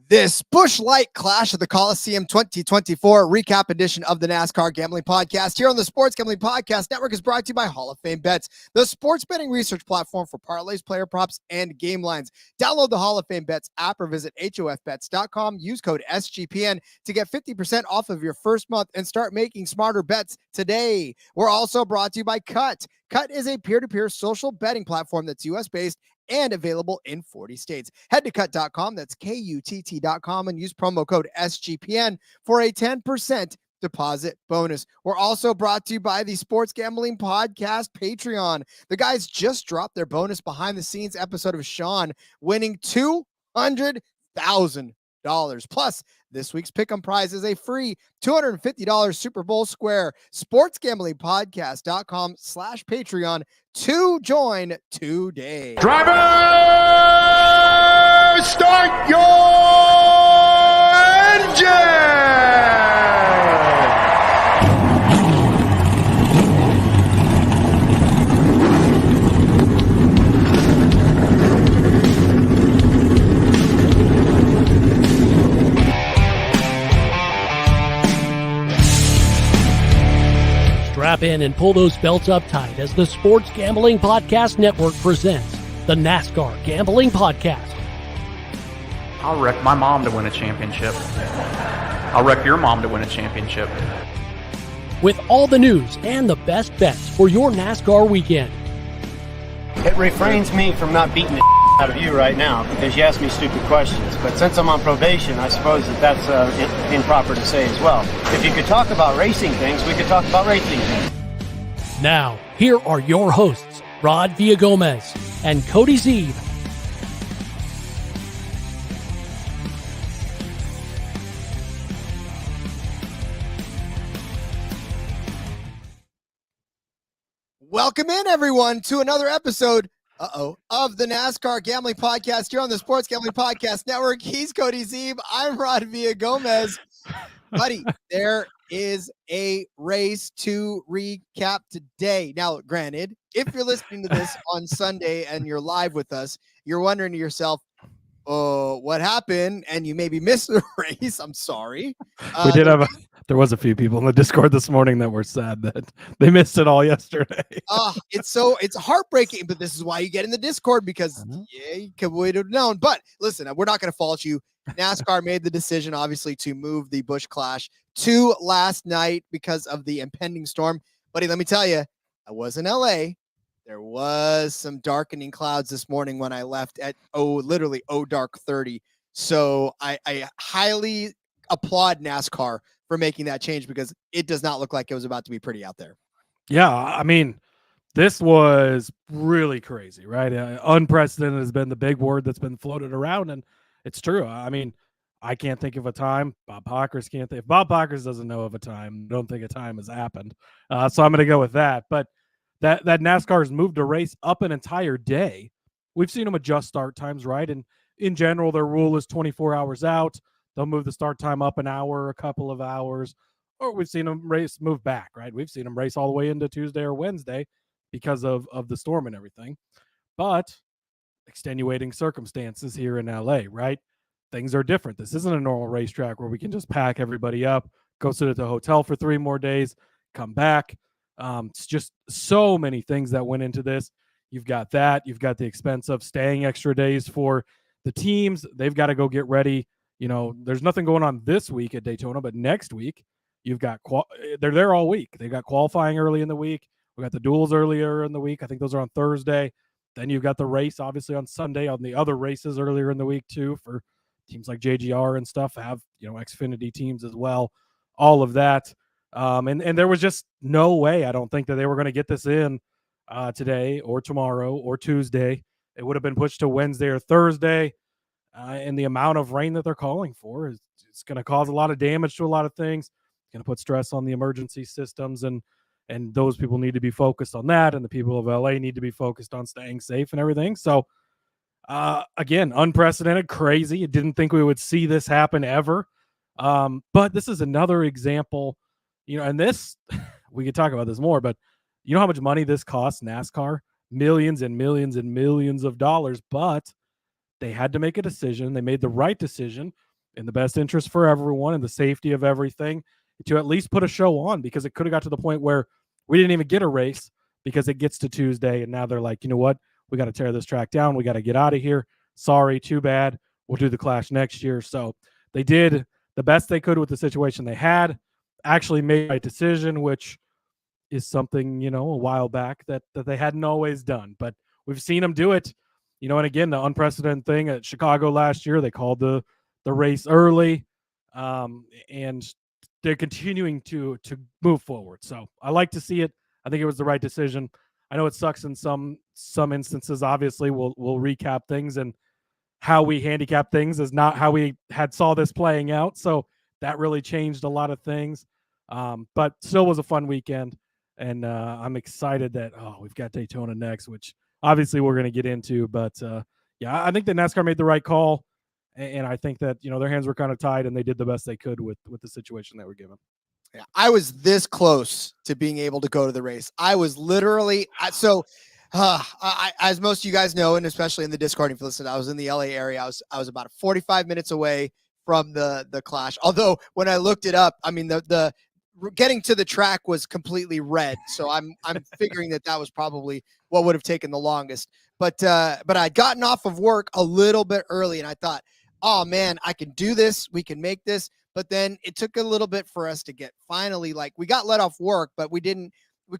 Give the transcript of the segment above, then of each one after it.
This Busch Light Clash at the Coliseum 2024 recap edition of the NASCAR Gambling Podcast here on the Sports Gambling Podcast Network is brought to you by Hall of Fame Bets, the sports betting research platform for parlays, player props, and game lines. Download the Hall of Fame Bets app or visit hofbets.com. Use code SGPN to get 50% off of your first month and start making smarter bets today. We're also brought to you by KUTT. KUTT is a peer-to-peer social betting platform that's U.S.-based and available in 40 states. Head to KUTT.com, that's KUTT.com, and use promo code SGPN for a 10% deposit bonus. We're also brought to you by the Sports Gambling Podcast Patreon. The guys just dropped their bonus behind-the-scenes episode of Sean winning $200,000. Plus, this week's pick'em prize is a free $250 Super Bowl square. SportsGamblingPodcast.com/Patreon to join today. Driver, start your engine! Strap in and pull those belts up tight as the Sports Gambling Podcast Network presents the NASCAR Gambling Podcast. I'll wreck my mom to win a championship. I'll wreck your mom to win a championship. With all the news and the best bets for your NASCAR weekend. It refrains me from not beating the out of you right now because you ask me stupid questions. But since I'm on probation, I suppose that's improper to say as well. If you could talk about racing things, we could talk about racing things. Now, here are your hosts, Rod Villagomez and Cody Zeeb. Welcome in, everyone, to another episode of the NASCAR Gambling Podcast here on the Sports Gambling Podcast Network. He's Cody Zeeb. I'm Rod Villagomez. Buddy, there is a race to recap today. Now, granted, if you're listening to this on Sunday and you're live with us, you're wondering to yourself, oh, what happened? And you maybe missed the race. I'm sorry. There was a few people in the Discord this morning that were sad that they missed it all yesterday. It's heartbreaking, but this is why you get in the Discord because you would have known. But listen, we're not going to fault you. NASCAR made the decision, obviously, to move the Busch Clash to last night because of the impending storm. Buddy, let me tell you, I was in LA. There was some darkening clouds this morning when I left at literally dark 30. So I highly applaud NASCAR for making that change because it does not look like it was about to be pretty out there. Yeah, I mean, this was really crazy, right? Unprecedented has been the big word that's been floated around, and it's true. I mean, I can't think of a time. Bob Pockers can't think. If Bob Pockers doesn't know of a time, don't think a time has happened. So I'm going to go with that. But that NASCAR has moved a race up an entire day. We've seen them adjust start times, right? And in general, their rule is 24 hours out. They'll move the start time up an hour, a couple of hours, or we've seen them move back, right? We've seen them race all the way into Tuesday or Wednesday because of the storm and everything. But extenuating circumstances here in LA, right? Things are different. This isn't a normal racetrack where we can just pack everybody up, go sit at the hotel for 3 more days, come back. It's just so many things that went into this. You've got that. You've got the expense of staying extra days for the teams. They've got to go get ready. You know, there's nothing going on this week at Daytona, but next week You've got they're there all week. They got qualifying early in the week. We got the duels earlier in the week. I think those are on Thursday. Then you've got the race, obviously, on Sunday. On the other races earlier in the week, too, for teams like JGR and stuff, have, Xfinity teams as well, all of that. And there was just no way, I don't think, that they were going to get this in today or tomorrow or Tuesday. It would have been pushed to Wednesday or Thursday. And the amount of rain that they're calling for it's going to cause a lot of damage to a lot of things. It's going to put stress on the emergency systems, and those people need to be focused on that, and the people of LA need to be focused on staying safe and everything. So, again, unprecedented, crazy. I didn't think we would see this happen ever. But this is another example, and this, we could talk about this more, but you know how much money this costs NASCAR? Millions and millions and millions of dollars, but they had to make a decision. They made the right decision in the best interest for everyone and the safety of everything to at least put a show on, because it could have got to the point where we didn't even get a race because it gets to Tuesday. And now they're like, you know what? We got to tear this track down. We got to get out of here. Sorry, too bad. We'll do the Clash next year. So they did the best they could with the situation they had, actually made the right decision, which is something, a while back that they hadn't always done. But we've seen them do it, and again, the unprecedented thing at Chicago last year, they called the race early, and they're continuing to move forward. So I like to see it. I think it was the right decision. I know it sucks in some instances. Obviously, we'll recap things, and how we handicap things is not how we saw this playing out. So that really changed a lot of things. But still was a fun weekend, and I'm excited that we've got Daytona next, which obviously we're going to get into. But I think that NASCAR made the right call, and I think that their hands were kind of tied, and they did the best they could with the situation they were given. Yeah, I was this close to being able to go to the race. I was literally as most of you guys know, and especially in the Discord, if you listen, I was in the LA area. I was about 45 minutes away from the Clash. Although when I looked it up, I mean the getting to the track was completely red. So I'm figuring that was probably what would have taken the longest. But I'd gotten off of work a little bit early, and I thought, oh man, I can do this. We can make this. But then it took a little bit for us to get finally, we got let off work, but we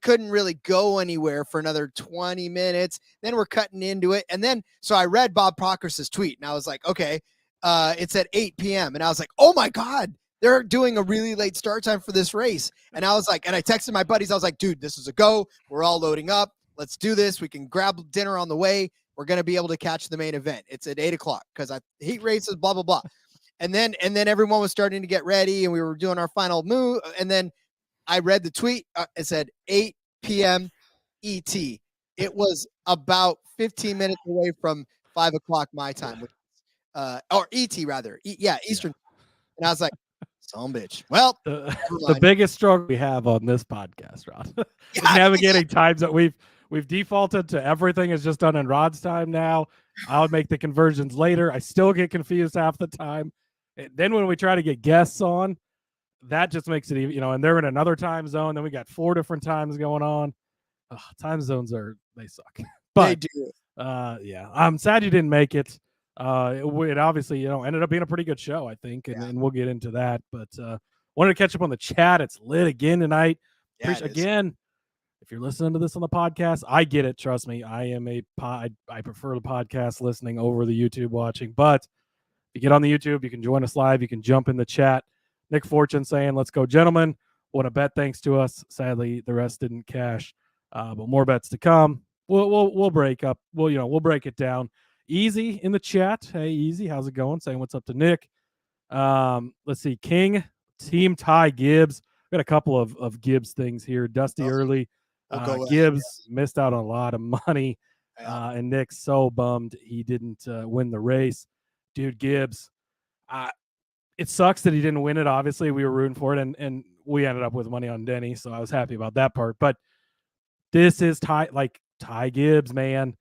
couldn't really go anywhere for another 20 minutes. Then we're cutting into it. And then, so I read Bob Proctor's tweet, and I was like, okay, it's at 8 p.m. And I was like, oh my God, they're doing a really late start time for this race. And I was like, and I texted my buddies, I was like, dude, this is a go. We're all loading up. Let's do this. We can grab dinner on the way. We're going to be able to catch the main event. It's at 8 o'clock because heat races, blah, blah, blah. And then everyone was starting to get ready, and we were doing our final move. And then I read the tweet. It said 8 p.m. ET. It was about 15 minutes away from 5 o'clock my time, or ET rather. Eastern. And I was like, son of a bitch. Well, the biggest struggle we have on this podcast, Rod, is navigating times that we've defaulted to everything is just done in Rod's time now. I'll make the conversions later. I still get confused half the time. And then when we try to get guests on, that just makes it even, and they're in another time zone. Then we got 4 different times going on. Time zones they suck. But they do. I'm sad you didn't make it. It obviously, ended up being a pretty good show, I think, and we'll get into that. But wanted to catch up on the chat. It's lit again tonight. Yeah, again, if you're listening to this on the podcast, I get it. Trust me, I prefer the podcast listening over the YouTube watching. But if you get on the YouTube, you can join us live. You can jump in the chat. Nick Fortune saying, "Let's go, gentlemen. What a bet, thanks to us. Sadly, the rest didn't cash, but more bets to come. We'll break up. We'll break it down." Easy in the chat. Hey, Easy, how's it going? Saying what's up to Nick. Let's see. King, Team Ty Gibbs. Got a couple of Gibbs things here. Dusty early. Gibbs missed out on a lot of money. And Nick's so bummed he didn't win the race. Dude, Gibbs. It sucks that he didn't win it. Obviously, we were rooting for it, and we ended up with money on Denny, so I was happy about that part. But this is Ty Gibbs, man.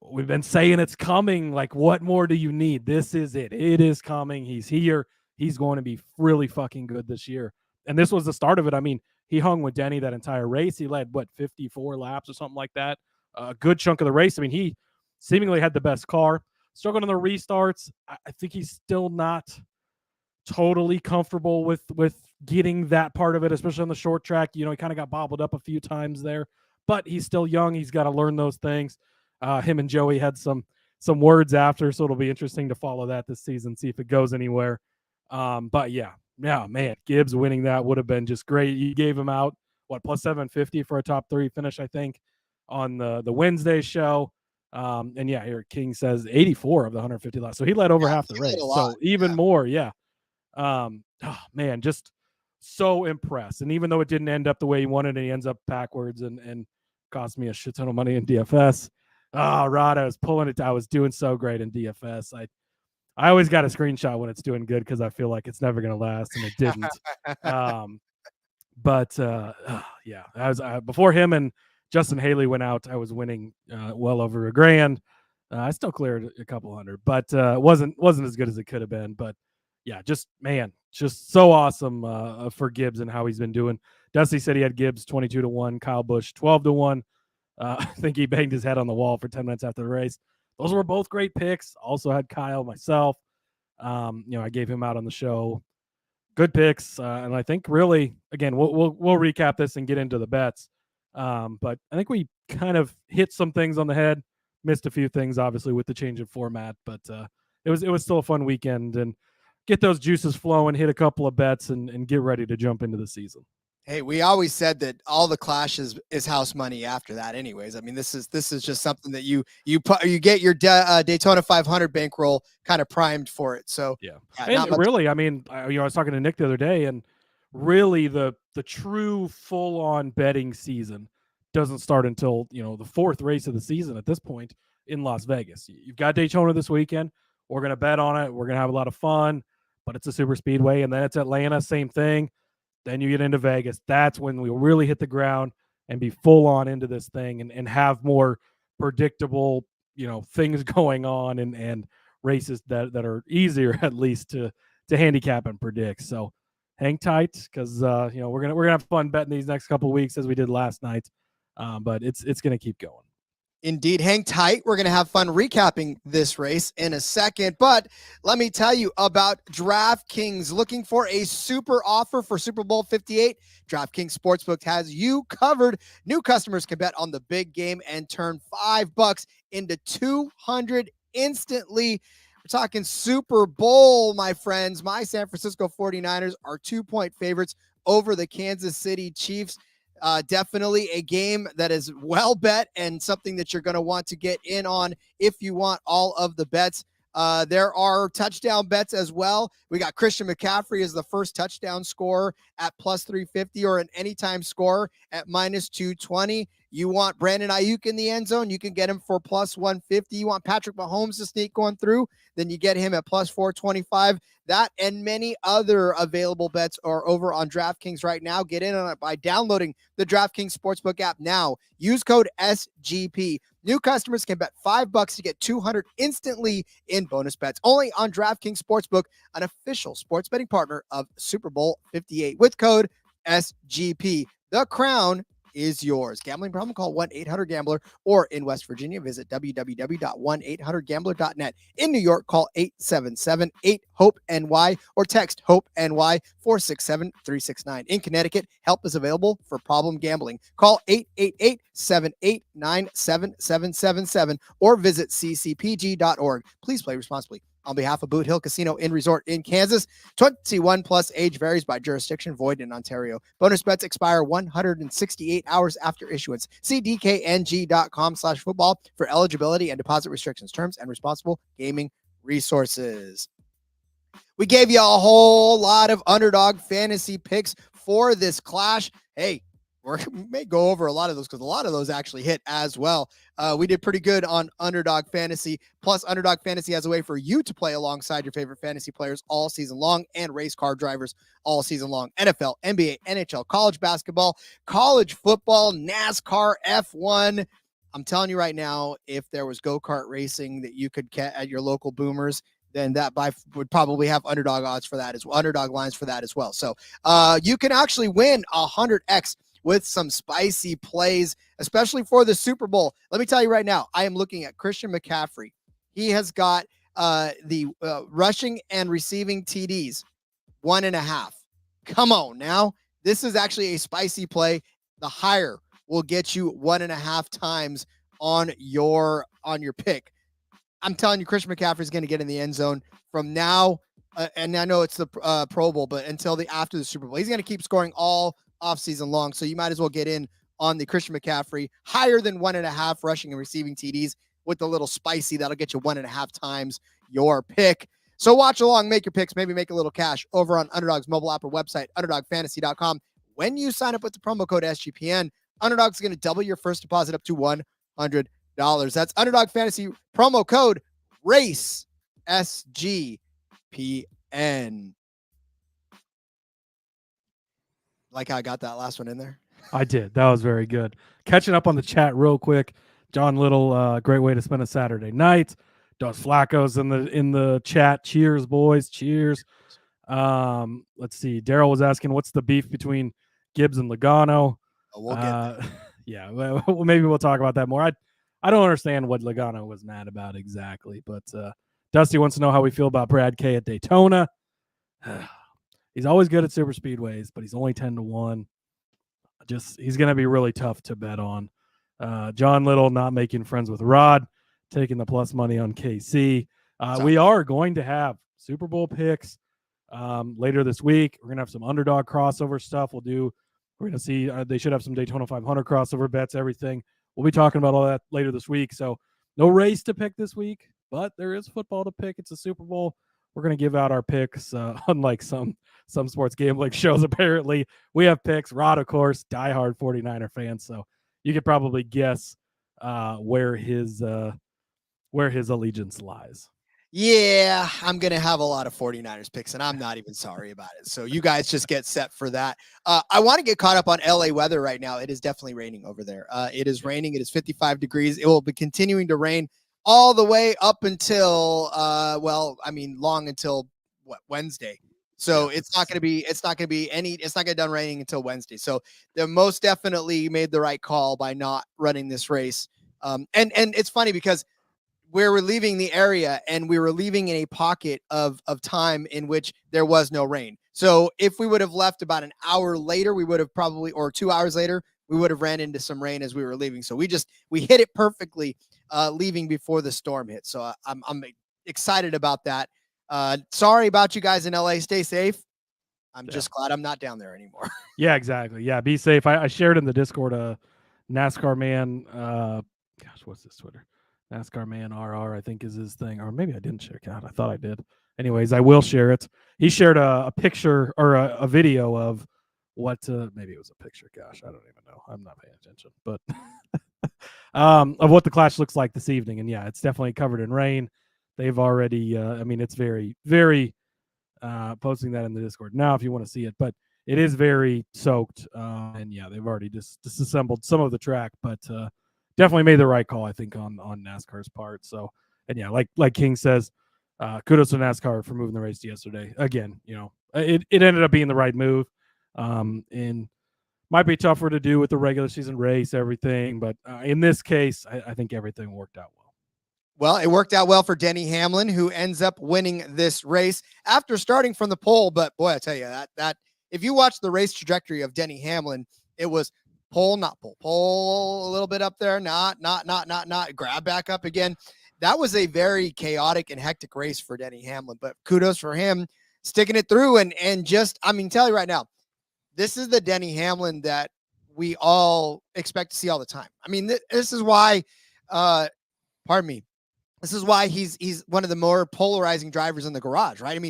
We've been saying it's coming. What more do you need? This is it. It is coming. He's here. He's going to be really fucking good this year. And this was the start of it. I mean, he hung with Denny that entire race. He led, 54 laps or something like that. A good chunk of the race. I mean, he seemingly had the best car. Struggled on the restarts. I think he's still not totally comfortable with getting that part of it, especially on the short track. He kind of got bobbled up a few times there, but he's still young. He's got to learn those things. Him and Joey had some words after, so it'll be interesting to follow that this season, see if it goes anywhere. But yeah, man, Gibbs winning that would have been just great. You gave him out, plus 750 for a top 3 finish, I think, on the Wednesday show. And yeah, here King says 84 of the 150 last. So he led over half the race. So even more, yeah. Man, just so impressed. And even though it didn't end up the way he wanted, and he ends up backwards and cost me a shit ton of money in DFS. Rod, I was pulling it. I was doing so great in DFS. I always got a screenshot when it's doing good because I feel like it's never going to last, and it didn't. Yeah, I was before him and Justin Haley went out, I was winning well over $1,000. I still cleared a couple hundred, but wasn't as good as it could have been. But yeah, just so awesome for Gibbs and how he's been doing. Dusty said he had Gibbs 22-1, Kyle Busch 12-1. I think he banged his head on the wall for 10 minutes after the race. Those were both great picks. Also had Kyle, myself. I gave him out on the show. Good picks, and I think really, again, we'll recap this and get into the bets. But I think we kind of hit some things on the head, missed a few things, obviously, with the change of format. But it was still a fun weekend, and get those juices flowing, hit a couple of bets, and get ready to jump into the season. Hey, we always said that all the clashes is house money after that anyways. I mean, this is just something that you get your Daytona 500 bankroll kind of primed for it. So yeah and really, I mean, I was talking to Nick the other day, and really the true full-on betting season doesn't start until, the 4th race of the season at this point in Las Vegas. You've got Daytona this weekend. We're going to bet on it. We're going to have a lot of fun, but it's a super speedway, and then it's Atlanta, same thing. Then you get into Vegas. That's when we really hit the ground and be full on into this thing and have more predictable, things going on and races that are easier at least to handicap and predict. So hang tight because we're gonna have fun betting these next couple of weeks as we did last night. But it's gonna keep going. Indeed. Hang tight. We're going to have fun recapping this race in a second. But let me tell you about Draftkings. Looking for a super offer for Super Bowl 58? Draftkings Sportsbook has you covered. New customers can bet on the big game and turn $5 into $200 instantly. We're talking Super Bowl, my friends. My San Francisco 49ers are 2-point favorites over the Kansas City Chiefs. Definitely a game that is well bet and something that you're going to want to get in on if you want all of the bets. There are touchdown bets as well. We got Christian McCaffrey as the first touchdown scorer at plus 350 or an anytime scorer at minus 220. You want Brandon Ayuk in the end zone, you can get him for plus 150. You want Patrick Mahomes to sneak going through, then you get him at plus 425. That and many other available bets are over on DraftKings right now. Get in on it by downloading the DraftKings Sportsbook app now. Use code SGP. New customers can bet $5 to get $200 instantly in bonus bets. Only on DraftKings Sportsbook, an official sports betting partner of Super Bowl 58. With code SGP, the crown is yours. Gambling problem? Call 1-800-GAMBLER, or in West Virginia, visit www.1800gambler.net. In New York, call 877-8-HOPE-NY or text HOPE-NY 467-369. In Connecticut, help is available for problem gambling. Call 888-789-7777 or visit ccpg.org. Please play responsibly. On behalf of Boot Hill Casino and Resort in Kansas, 21 plus, age varies by jurisdiction, void in Ontario. Bonus bets expire 168 hours after issuance. See dkng.com/football for eligibility and deposit restrictions, terms, and responsible gaming resources. We gave you a whole lot of Underdog fantasy picks for this clash. Hey, we may go over a lot of those because a lot of those actually hit as well. We did pretty good on Underdog Fantasy. Plus, Underdog Fantasy has a way for you to play alongside your favorite fantasy players all season long and race car drivers all season long. NFL, NBA, NHL, college basketball, college football, NASCAR, F1. I'm telling you right now, if there was go-kart racing that you could get at your local Boomers, then that would probably have underdog odds for that as well, underdog lines for that as well. So you can actually win 100x with some spicy plays, especially for the Super Bowl. Let me tell you right now, I am looking at Christian McCaffrey. He has got the rushing and receiving TDs, 1.5. Come on now. This is actually a spicy play. The higher will get you 1.5 times on your pick. I'm telling you, Christian McCaffrey is going to get in the end zone from now. And I know it's the Pro Bowl, but until after the Super Bowl, he's going to keep scoring all offseason long. So you might as well get in on the Christian McCaffrey higher than 1.5 rushing and receiving TDs with the little spicy. That'll get you 1.5 times your pick. So watch along, make your picks, maybe make a little cash over on Underdog's mobile app or website, underdogfantasy.com. When you sign up with the promo code SGPN, Underdog's going to double your first deposit up to $100. That's Underdog Fantasy promo code RACE SGPN. Like how I got that last one in there? I did. That was very good. Catching up on the chat real quick. John Little, great way to spend a Saturday night. Dos Flacco's in the chat. Cheers, boys. Cheers. Let's see. Daryl was asking, what's the beef between Gibbs and Logano? Oh, we'll get yeah, well, maybe we'll talk about that more. I don't understand what Logano was mad about exactly, but Dusty wants to know how we feel about Brad K at Daytona. He's always good at super speedways, but he's only 10-1. He's going to be really tough to bet on. John Little not making friends with Rod, taking the plus money on KC. We are going to have Super Bowl picks later this week. We're going to have some Underdog crossover stuff. We're going to see, they should have some Daytona 500 crossover bets, everything. We'll be talking about all that later this week. So no race to pick this week, but there is football to pick. It's a Super Bowl. We're going to give out our picks, unlike some sports gambling shows. Apparently, we have picks. Rod, of course, diehard 49er fan. So you could probably guess where his allegiance lies. Yeah, I'm going to have a lot of 49ers picks, and I'm not even sorry about it. So you guys just get set for that. I want to get caught up on LA weather right now. It is definitely raining over there. It is raining. It is 55 degrees. It will be continuing to rain all the way up until, long until Wednesday. So it's not going to be done raining until Wednesday. So they most definitely made the right call by not running this race. And it's funny because we were leaving the area and we were leaving in a pocket of time in which there was no rain. So if we would have left about an hour later, we would have probably, or 2 hours later, we would have ran into some rain as we were leaving. So we hit it perfectly leaving before the storm hit. So I'm excited about that. Sorry about you guys in LA. Stay safe. I'm just glad I'm not down there anymore. Yeah, exactly. Yeah. Be safe. I shared in the Discord, NASCAR man. What's this Twitter? NASCAR man RR, I think is his thing. Or maybe I didn't share it out. I thought I did. Anyways, I will share it. He shared a picture or a video of what, maybe it was a picture. Gosh, I don't even know. I'm not paying attention, but of what the Clash looks like this evening. And yeah, it's definitely covered in rain. They've already, it's very, very, posting that in the Discord now if you want to see it, but it is very soaked. And yeah, they've already disassembled some of the track, but definitely made the right call, I think, on NASCAR's part. So, and yeah, like King says, kudos to NASCAR for moving the race to yesterday. Again, it ended up being the right move. And might be tougher to do with the regular season race, everything, but in this case, I think everything worked out well. Well, it worked out well for Denny Hamlin, who ends up winning this race after starting from the pole. But boy, I tell you that if you watch the race trajectory of Denny Hamlin, it was pole, not pole, pole a little bit up there, not, grab back up again. That was a very chaotic and hectic race for Denny Hamlin, but kudos for him sticking it through and just, tell you right now, this is the Denny Hamlin that we all expect to see all the time. This is why, this is why he's one of the more polarizing drivers in the garage, right?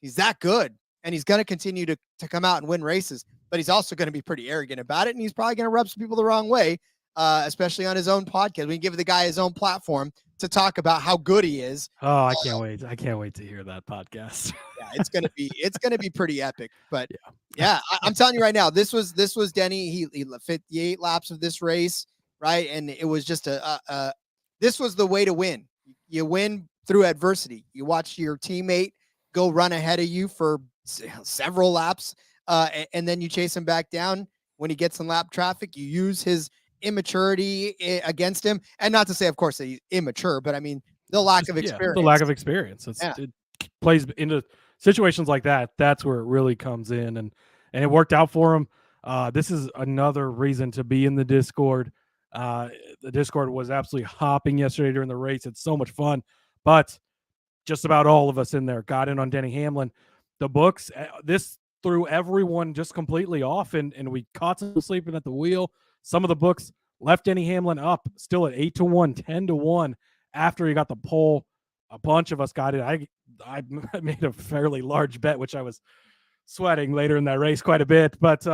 He's that good, and he's going to continue to come out and win races, but he's also going to be pretty arrogant about it, and he's probably going to rub some people the wrong way, especially on his own podcast. We give the guy his own platform to talk about how good he is. Oh, I can't wait. I can't wait to hear that podcast. Yeah, it's going to be pretty epic, but yeah, I'm telling you right now, this was Denny. He 58 laps of this race, right? And it was just this was the way to win. You win through adversity. You watch your teammate go run ahead of you for several laps, and then you chase him back down when he gets in lap traffic. You use his immaturity against him, and not to say, of course, that he's immature, but the lack of experience. The lack of experience. It plays into situations like that. That's where it really comes in, and and it worked out for him. This is another reason to be in the Discord. The Discord was absolutely hopping yesterday during the race. It's so much fun, but just about all of us in there got in on Denny Hamlin. The books, this threw everyone just completely off, and we caught some sleeping at the wheel. Some of the books left Denny Hamlin up still at 8-1, 10-1 after he got the pole. A bunch of us got it. I made a fairly large bet, which I was sweating later in that race quite a bit, but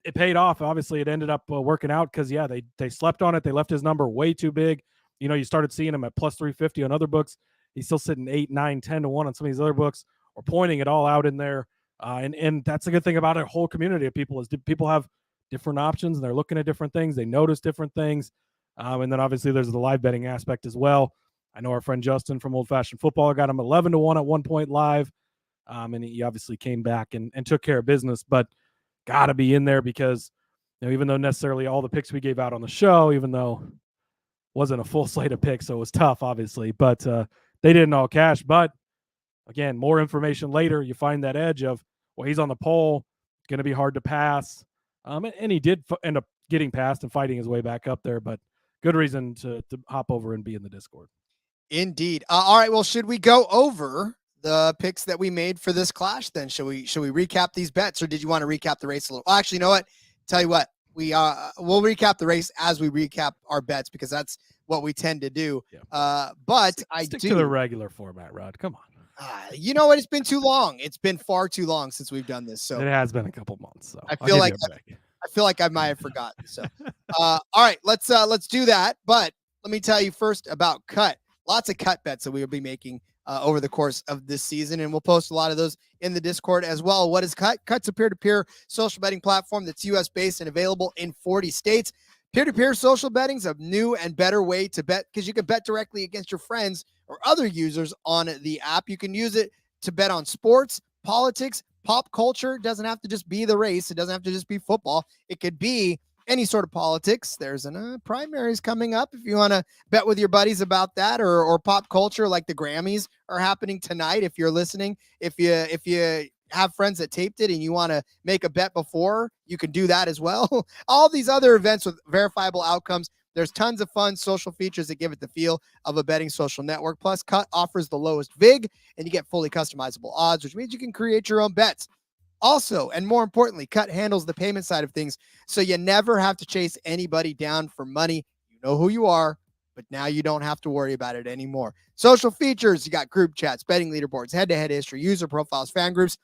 it paid off. Obviously, it ended up working out because, yeah, they slept on it. They left his number way too big. You know, you started seeing him at plus 350 on other books. He's still sitting 8, 9, 10-1 on some of these other books. We're pointing it all out in there. And that's a good thing about a whole community of people is people have different options and they're looking at different things. They notice different things. And then obviously there's the live betting aspect as well. I know our friend Justin from Old Fashioned Football got him 11-1 at one point live. And he obviously came back and took care of business, but got to be in there because, you know, even though necessarily all the picks we gave out on the show, even though it wasn't a full slate of picks, so it was tough, obviously, but they didn't all cash. But again, more information later, you find that edge of, well, he's on the pole, going to be hard to pass. And he did end up getting past and fighting his way back up there, but good reason to hop over and be in the Discord. Indeed. All right. Well, should we go over the picks that we made for this clash then? Should we recap these bets, or did you want to recap the race a little? Well, actually, you know what? Tell you what, we'll recap the race as we recap our bets because that's what we tend to do. Yeah. But stick to the regular format, Rod. Come on. You know what? It's been too long. It's been far too long since we've done this. So it has been a couple months. So I feel like I might have forgotten. So, all right, let's do that. But let me tell you first about KUTT. Lots of KUTT bets that we will be making over the course of this season, and we'll post a lot of those in the Discord as well. What is KUTT? KUTT's a peer-to-peer social betting platform that's U.S.-based and available in 40 states. Peer-to-peer social betting is a new and better way to bet because you can bet directly against your friends or other users on the app. You can use it to bet on sports, politics, pop culture. It doesn't have to just be the race. It doesn't have to just be football. It could be any sort of politics. There's primaries coming up if you want to bet with your buddies about that, or pop culture, like the Grammys are happening tonight. If you're listening, if you have friends that taped it and you want to make a bet before, you can do that as well. All these other events with verifiable outcomes. There's tons of fun social features that give it the feel of a betting social network. Plus, KUTT offers the lowest VIG, and you get fully customizable odds, which means you can create your own bets. Also, and more importantly, KUTT handles the payment side of things, so you never have to chase anybody down for money. You know who you are, but now you don't have to worry about it anymore. Social features, you got group chats, betting leaderboards, head-to-head history, user profiles, fan groups,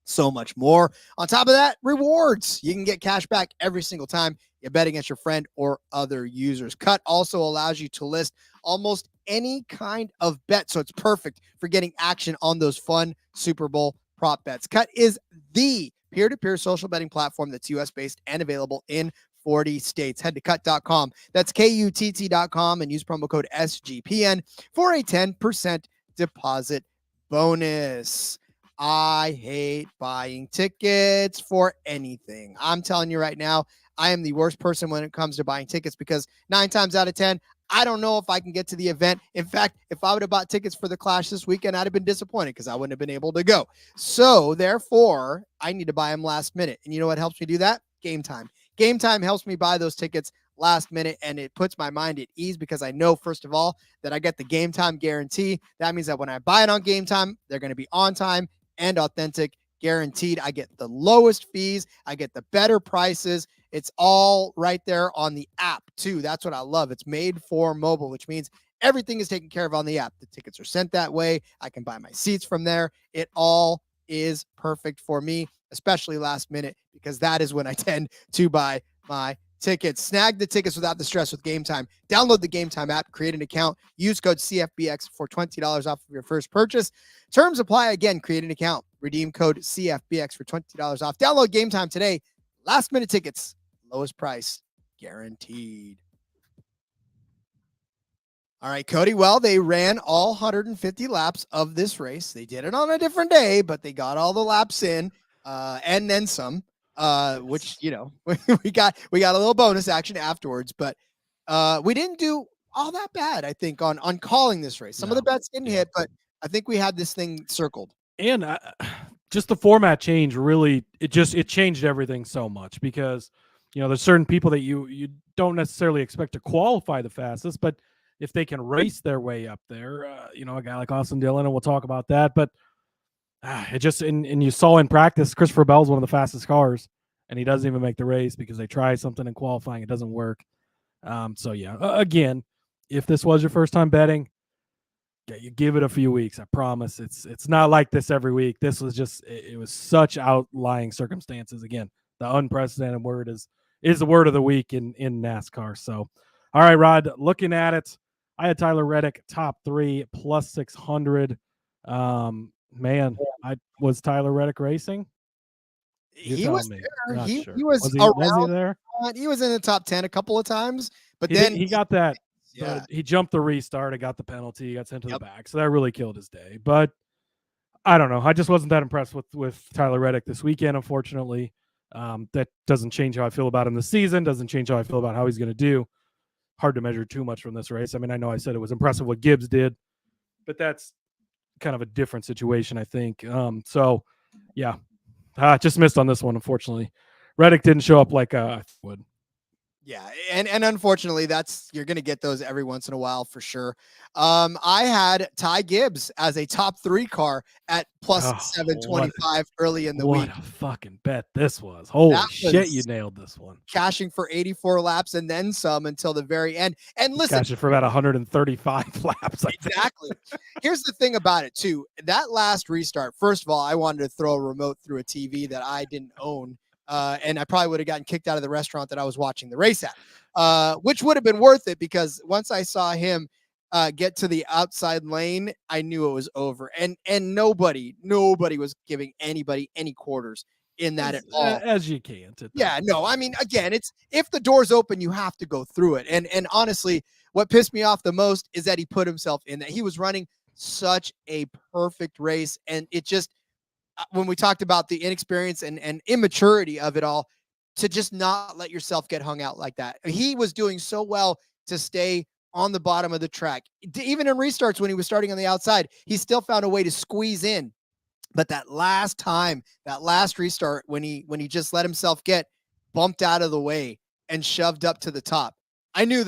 so much more. On top of that, rewards. You can get cash back every single time you bet against your friend or other users. KUTT also allows you to list almost any kind of bet, so it's perfect for getting action on those fun Super Bowl prop bets. KUTT is the peer-to-peer social betting platform that's U.S.-based and available in 40 states. Head to KUTT.com. That's KUTT.com and use promo code SGPN for a 10% deposit bonus. I hate buying tickets for anything. I'm telling you right now, I am the worst person when it comes to buying tickets because 9 times out of 10, I don't know if I can get to the event. In fact, if I would have bought tickets for the Clash this weekend, I'd have been disappointed because I wouldn't have been able to go. So therefore, I need to buy them last minute. And you know what helps me do that? Gametime. Gametime helps me buy those tickets last minute, and it puts my mind at ease because I know, first of all, that I get the Gametime guarantee. That means that when I buy it on Gametime, they're going to be on time and authentic, guaranteed. I get the lowest fees. I get the better prices. It's all right there on the app too. That's what I love. It's made for mobile, which means everything is taken care of on the app. The tickets are sent that way. I can buy my seats from there. It all is perfect for me, especially last minute, because that is when I tend to buy my tickets. Snag the tickets without the stress with Gametime. Download the Gametime app, create an account, use code CFBX for $20 off of your first purchase. Terms apply. Again, create an account, redeem code CFBX for $20 off. Download Gametime today. Last minute tickets, lowest price guaranteed. All right, Cody. Well, they ran all 150 laps of this race. They did it on a different day, but they got all the laps in and then some. Which, you know, we got a little bonus action afterwards, but we didn't do all that bad, I think, on calling this race. Some of the bets didn't hit, but I think we had this thing circled. And just the format change really, it changed everything so much because, there's certain people that you don't necessarily expect to qualify the fastest, but if they can race their way up there, a guy like Austin Dillon, and we'll talk about that, but it just, and you saw in practice, Christopher Bell's one of the fastest cars, and he doesn't even make the race because they try something in qualifying, it doesn't work. So yeah, again, if this was your first time betting, yeah, you give it a few weeks. I promise. It's not like this every week. This was just, it was such outlying circumstances. Again, the unprecedented word is the word of the week in NASCAR. So, all right, Rod, looking at it, I had Tyler Reddick top 3 plus 600. Man, was Tyler Reddick racing? He was me. there. Not He, sure. he was he around. there? He was in the top 10 a couple of times, but He then he got that. Yeah, He jumped the restart and got the penalty. He got sent to the back. So that really killed his day. But I don't know. I just wasn't that impressed with Tyler Reddick this weekend, unfortunately. That doesn't change how I feel about him this season, doesn't change how I feel about how he's going to do. Hard to measure too much from this race. I mean, I know I said it was impressive what Gibbs did, but that's kind of a different situation, I think. So, yeah, just missed on this one, unfortunately. Reddick didn't show up like I would. Yeah, and unfortunately, you're going to get those every once in a while for sure. I had Ty Gibbs as a top 3 car at plus 725 early in the week. What a fucking bet this was. Holy shit, you nailed this one. Cashing for 84 laps and then some until the very end. And listen, cashing for about 135 laps. Exactly. Here's the thing about it too. That last restart, first of all, I wanted to throw a remote through a TV that I didn't own. And I probably would have gotten kicked out of the restaurant that I was watching the race at, which would have been worth it because once I saw him get to the outside lane, I knew it was over. And nobody was giving anybody any quarters in that at all. As you can't. Yeah, no, I mean, again, it's if the door's open, you have to go through it. And honestly, what pissed me off the most is that he put himself in that. He was running such a perfect race, and it just, when we talked about the inexperience and immaturity of it all, to just not let yourself get hung out like that. He was doing so well to stay on the bottom of the track. Even in restarts when he was starting on the outside, he still found a way to squeeze in. But that last restart, when he just let himself get bumped out of the way and shoved up to the top, I knew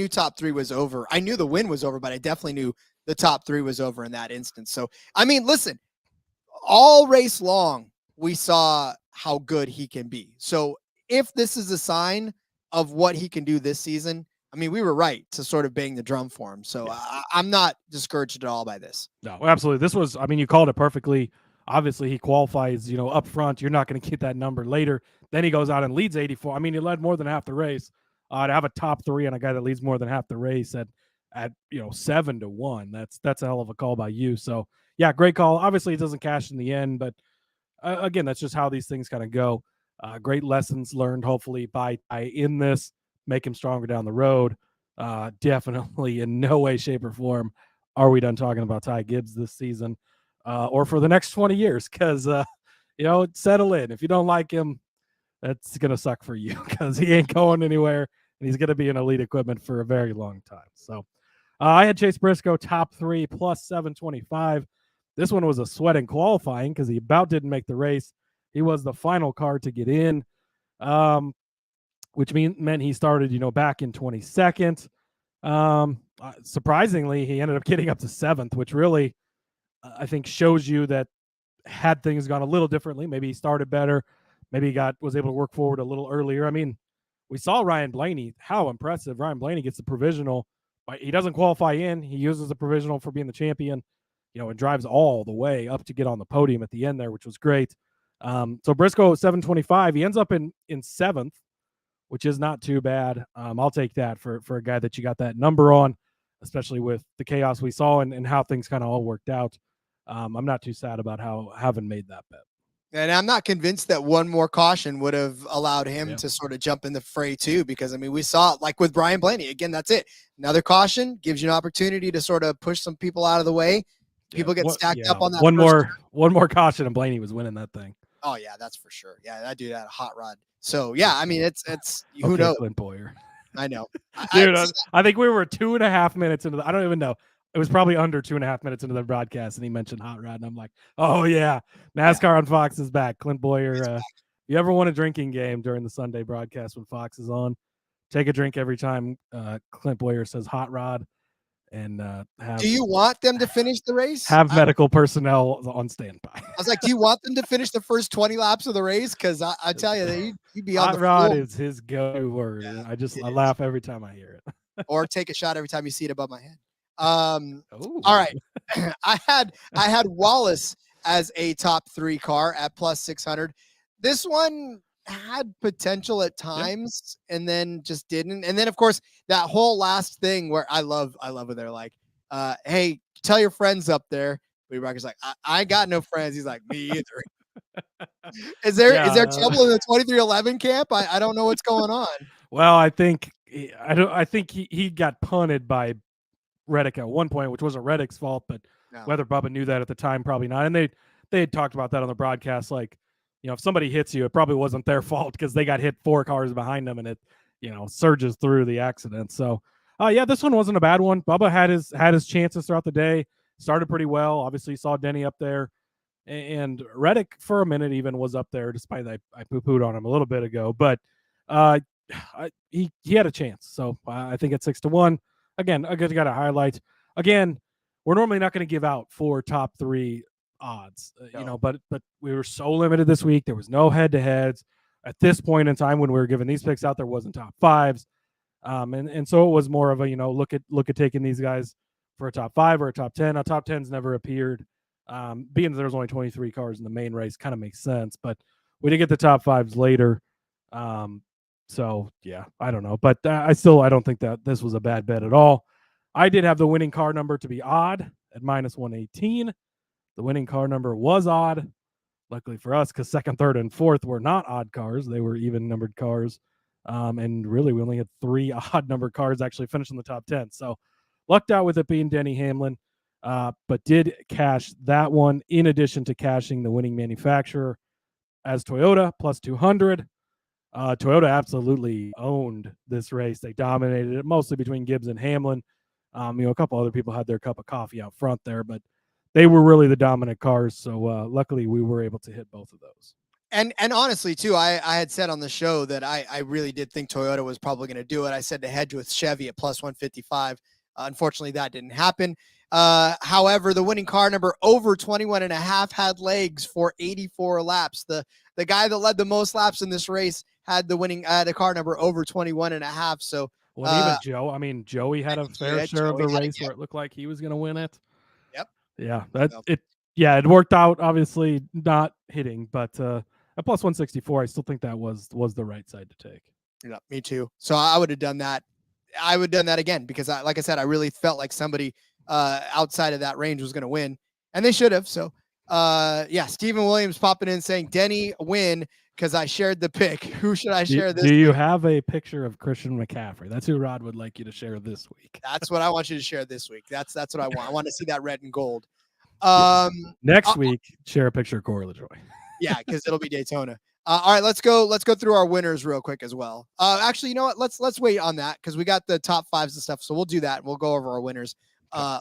top 3 was over. I knew the win was over, but I definitely knew the top 3 was over in that instance. So, I mean, listen, all race long, we saw how good he can be. So if this is a sign of what he can do this season, I mean, we were right to sort of bang the drum for him. So I'm not discouraged at all by this. No, absolutely. This was, I mean, you called it perfectly. Obviously, he qualifies, up front. You're not going to get that number later. Then he goes out and leads 84. I mean, he led more than half the race. To have a top 3 on a guy that leads more than half the race at 7-1, that's a hell of a call by you. So, yeah, great call. Obviously, it doesn't cash in the end, but again, that's just how these things kind of go. Great lessons learned, hopefully, by in this, make him stronger down the road. Definitely in no way, shape, or form are we done talking about Ty Gibbs this season or for the next 20 years because, settle in. If you don't like him, that's going to suck for you because he ain't going anywhere, and he's going to be in elite equipment for a very long time. So I had Chase Briscoe top 3 plus 725. This one was a sweat in qualifying because he about didn't make the race. He was the final car to get in, which meant he started, back in 22nd. Surprisingly, he ended up getting up to 7th, which really, I think, shows you that had things gone a little differently, maybe he started better, maybe he was able to work forward a little earlier. I mean, we saw Ryan Blaney, how impressive. Ryan Blaney gets the provisional. He doesn't qualify in. He uses the provisional for being the champion, and drives all the way up to get on the podium at the end there, which was great. So Briscoe 725, he ends up in 7th, which is not too bad. I'll take that for a guy that you got that number on, especially with the chaos we saw and how things kind of all worked out. I'm not too sad about having made that bet. And I'm not convinced that one more caution would have allowed him to sort of jump in the fray too, because I mean, we saw it like with Brian Blaney. Again, that's it. Another caution gives you an opportunity to sort of push some people out of the way. People get stacked up on that. One more caution, and Blaney was winning that thing. Oh yeah, that's for sure. Yeah, that dude had a hot rod. So yeah, I mean, it's who knows? Clint Boyer. I know, dude. I think we were 2.5 minutes into I don't even know. it was probably under 2.5 minutes into the broadcast, and he mentioned Hot Rod, and I'm like, oh yeah, NASCAR on Fox is back. Clint Boyer, if you ever won a drinking game during the Sunday broadcast when Fox is on, take a drink every time Clint Boyer says Hot Rod, and do you want them to finish the race? Have medical personnel on standby. I was like, do you want them to finish the first 20 laps of the race? Because I tell you, he'd be on Hot the Rod floor. is his go word. Yeah, I laugh every time I hear it. Or take a shot every time you see it above my head. All right. I had Wallace as a top 3 car at plus 600. This one had potential at times and then just didn't. And then of course that whole last thing where I love when they're like, hey, tell your friends up there. Lee Rocker's like, I got no friends. He's like, me either. Is there trouble in the 2311 camp? I don't know what's going on. Well, I think he got punted by Reddick at one point, which wasn't Reddick's fault, but whether Bubba knew that at the time, probably not. And they had talked about that on the broadcast, like, if somebody hits you, it probably wasn't their fault because they got hit 4 cars behind them and it, surges through the accident. So, this one wasn't a bad one. Bubba had his chances throughout the day, started pretty well. Obviously, you saw Denny up there, and Reddick for a minute even was up there, despite that I poo-pooed on him a little bit ago. But he had a chance. So I think at 6-1. Again, I got to highlight. Again, we're normally not going to give out 4 top 3 odds, but we were so limited this week. There was no head-to-heads at this point in time when we were giving these picks out. There wasn't top 5s, and so it was more of a look at taking these guys for a top 5 or a top 10. A top 10's never appeared, being that there's only 23 cars in the main race, kind of makes sense. But we did get the top 5s later. So yeah, I don't know, but I don't think that this was a bad bet at all. I did have the winning car number to be odd at minus 118. The winning car number was odd, luckily for us, because 2nd, 3rd, and 4th were not odd cars. They were even numbered cars. And really, we only had 3 odd numbered cars actually finish in the top 10. So lucked out with it being Denny Hamlin, but did cash that one in addition to cashing the winning manufacturer as Toyota plus 200. Toyota absolutely owned this race. They dominated it, mostly between Gibbs and Hamlin. A couple other people had their cup of coffee out front there, but they were really the dominant cars. So luckily we were able to hit both of those. And honestly, too, I had said on the show that I really did think Toyota was probably going to do it. I said to hedge with Chevy at plus 155. Unfortunately, that didn't happen. However, the winning car number over 21.5 had legs for 84 laps. The guy that led the most laps in this race had the car number over 21.5. So, even Joey had a fair share of the race where it looked like he was going to win it. Yep. Yeah, it worked out. Obviously, not hitting, but at plus 164, I still think that was the right side to take. Yeah, me too. So I would have done that. I would have done that again because, like I said, I really felt like somebody outside of that range was going to win, and they should have. So, Stephen Williams popping in saying Denny win because I shared the pick. Who should I share this? Do you have a picture of Christian McCaffrey? That's who Rod would like you to share this week. That's what I want you to share this week. That's what I want. I want to see that red and gold. Next week, share a picture of Corey LaJoy. Yeah, because it'll be Daytona. All right, let's go through our winners real quick as well. Actually, you know what? Let's wait on that because we got the top 5s and stuff. So we'll do that. We'll go over our winners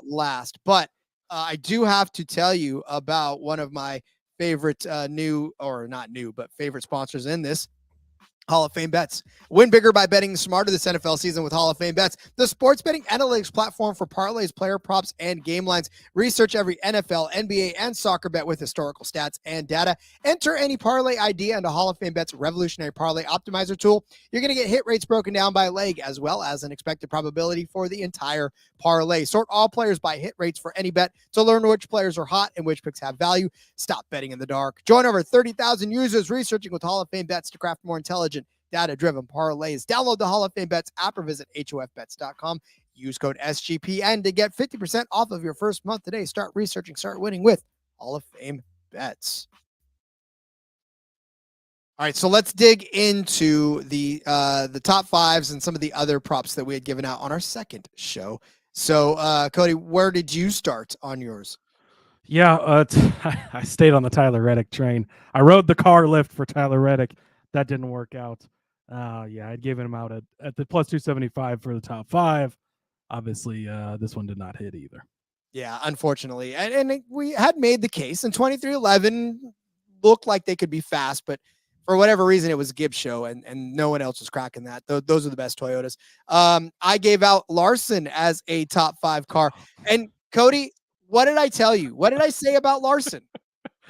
last. But I do have to tell you about one of my favorite favorite sponsors in this. Hall of Fame Bets. Win bigger by betting smarter this NFL season with Hall of Fame Bets, the sports betting analytics platform for parlays, player props, and game lines. Research every NFL, NBA, and soccer bet with historical stats and data. Enter any parlay idea into Hall of Fame Bets revolutionary parlay optimizer tool. You're going to get hit rates broken down by leg as well as an expected probability for the entire parlay. Sort all players by hit rates for any bet to learn which players are hot and which picks have value. Stop betting in the dark. Join over 30,000 users researching with Hall of Fame Bets to craft more intelligent, data-driven parlays. Download the Hall of Fame Bets app or visit hofbets.com. Use code SGPN to get 50% off of your first month today. Start researching, start winning with Hall of Fame Bets. All right, so let's dig into the top 5s and some of the other props that we had given out on our second show. So, Cody, where did you start on yours? Yeah, I stayed on the Tyler Reddick train. I rode the car lift for Tyler Reddick. That didn't work out. I'd given him out at the plus 275 for the top 5. Obviously, this one did not hit either. Yeah, unfortunately. And we had made the case, and 2311 looked like they could be fast, but for whatever reason, it was a Gibbs show, and no one else was cracking that. Those are the best Toyotas. I gave out Larson as a top 5 car. And Cody, what did I tell you? What did I say about Larson?